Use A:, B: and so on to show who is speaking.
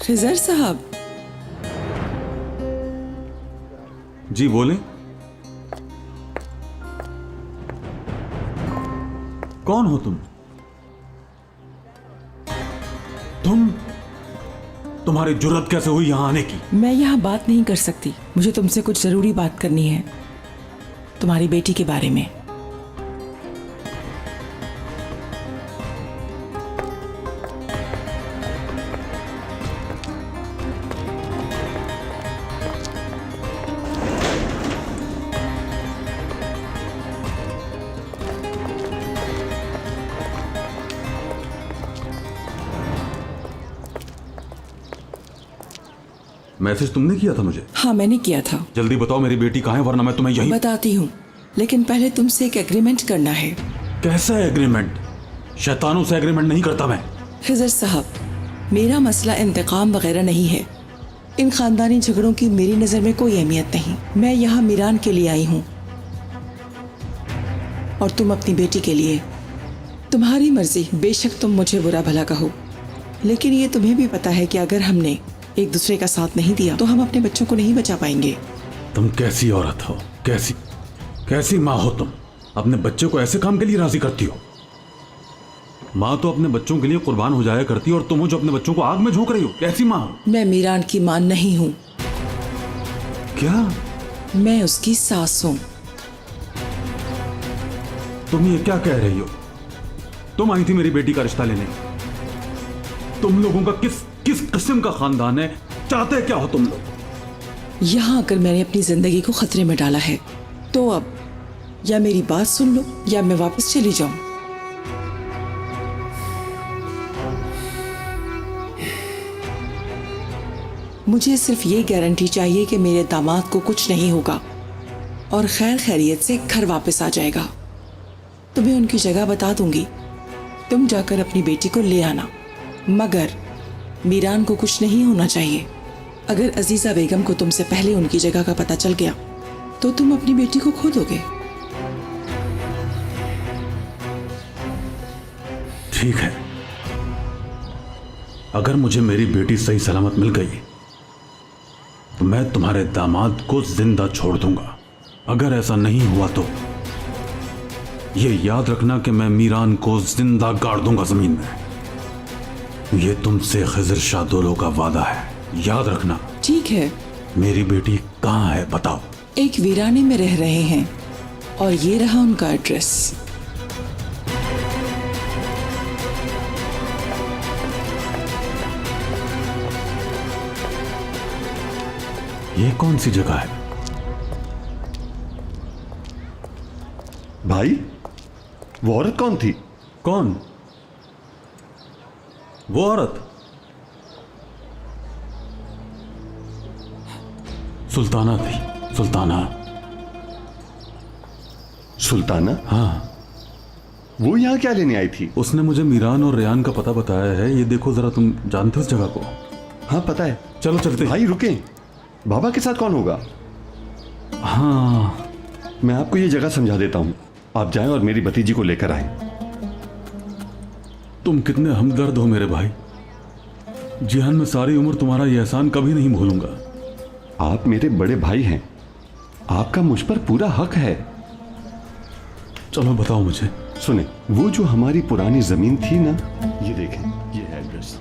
A: खिजर साहब।
B: जी बोलें। कौन हो तुम? तुम्हारी जुर्रत कैसे हुई यहां आने की?
A: मैं यहाँ बात नहीं कर सकती, मुझे तुमसे कुछ जरूरी बात करनी है, तुम्हारी बेटी के बारे में।
B: मैसेज तुमने किया था मुझे?
A: हाँ मैंने किया था।
B: जल्दी बताओ मेरी बेटी कहाँ है, वरना मैं तुम्हें यही
A: बताती हूँ, लेकिन पहले तुमसे एक एग्रीमेंट करना है।
B: कैसा एग्रीमेंट? शैतानों से एग्रीमेंट नहीं करता मैं।
A: खिजर साहब, मेरा मसला इंतकाम वगैरह नहीं है। इन खानदानी झगड़ों की मेरी नजर में कोई अहमियत नहीं। मैं यहाँ मीरान के लिए आई हूँ और तुम अपनी बेटी के लिए। तुम्हारी मर्जी, बेशक तुम मुझे बुरा भला कहो, लेकिन ये तुम्हें भी पता है कि अगर हमने एक दूसरे का साथ नहीं दिया तो हम अपने बच्चों को नहीं बचा पाएंगे।
B: तुम कैसी औरत हो, कैसी माँ हो तुम? अपने बच्चे को ऐसे काम के लिए राजी करती हो? माँ तो अपने बच्चों के लिए कुर्बान हो जाया करती है, और तुम हो जो अपने बच्चों को आग में झोंक रही हो। कैसी माँ हो?
A: मैं मीरान की माँ नहीं हूँ।
B: क्या?
A: मैं उसकी सास हूँ।
B: तुम ये क्या कह रही हो? तुम आई थी मेरी बेटी का रिश्ता लेने। तुम लोगों का किस किस्म का खानदान है? चाहते क्या हो तुम लोग?
A: यहाँ आकर मैंने अपनी जिंदगी को खतरे में डाला है, तो अब या मेरी बात सुन लो या मैं वापस चली जाऊं। मुझे सिर्फ ये गारंटी चाहिए कि मेरे दामाद को कुछ नहीं होगा और खैर खैरियत से घर वापस आ जाएगा। तुम्हें उनकी जगह बता दूंगी, तुम जाकर अपनी बेटी को ले आना, मगर मीरान को कुछ नहीं होना चाहिए। अगर अजीजा बेगम को तुमसे पहले उनकी जगह का पता चल गया तो तुम अपनी बेटी को खो दोगे।
B: ठीक है, अगर मुझे मेरी बेटी सही सलामत मिल गई तो मैं तुम्हारे दामाद को जिंदा छोड़ दूंगा। अगर ऐसा नहीं हुआ तो ये याद रखना कि मैं मीरान को जिंदा गाड़ दूंगा जमीन में। ये तुमसे खिजर शादोलो का वादा है, याद रखना।
A: ठीक है।
B: मेरी बेटी कहाँ है बताओ?
A: एक वीराने में रह रहे हैं और ये रहा उनका एड्रेस।
B: ये कौन सी जगह है?
C: भाई, वो औरत कौन थी?
B: कौन? वो औरत सुल्ताना थी। सुल्ताना।
C: सुल्ताना?
B: हाँ।
C: वो यहाँ क्या लेने आई थी?
B: उसने मुझे मीरान और रेयान का पता बताया है। ये देखो जरा, तुम जानते हो उस जगह को?
C: हाँ पता है।
B: चलो चलते।
C: भाई रुके, बाबा के साथ कौन होगा?
B: हाँ,
C: मैं आपको ये जगह समझा देता हूँ, आप जाएं और मेरी भतीजी को लेकर आए।
B: तुम कितने हमदर्द हो मेरे भाई। जिहान में सारी उम्र तुम्हारा ये एहसान कभी नहीं भूलूंगा।
C: आप मेरे बड़े भाई हैं, आपका मुझ पर पूरा हक है।
B: चलो बताओ मुझे।
C: सुने, वो जो हमारी पुरानी जमीन थी ना, ये देखें, ये है एड्रेस।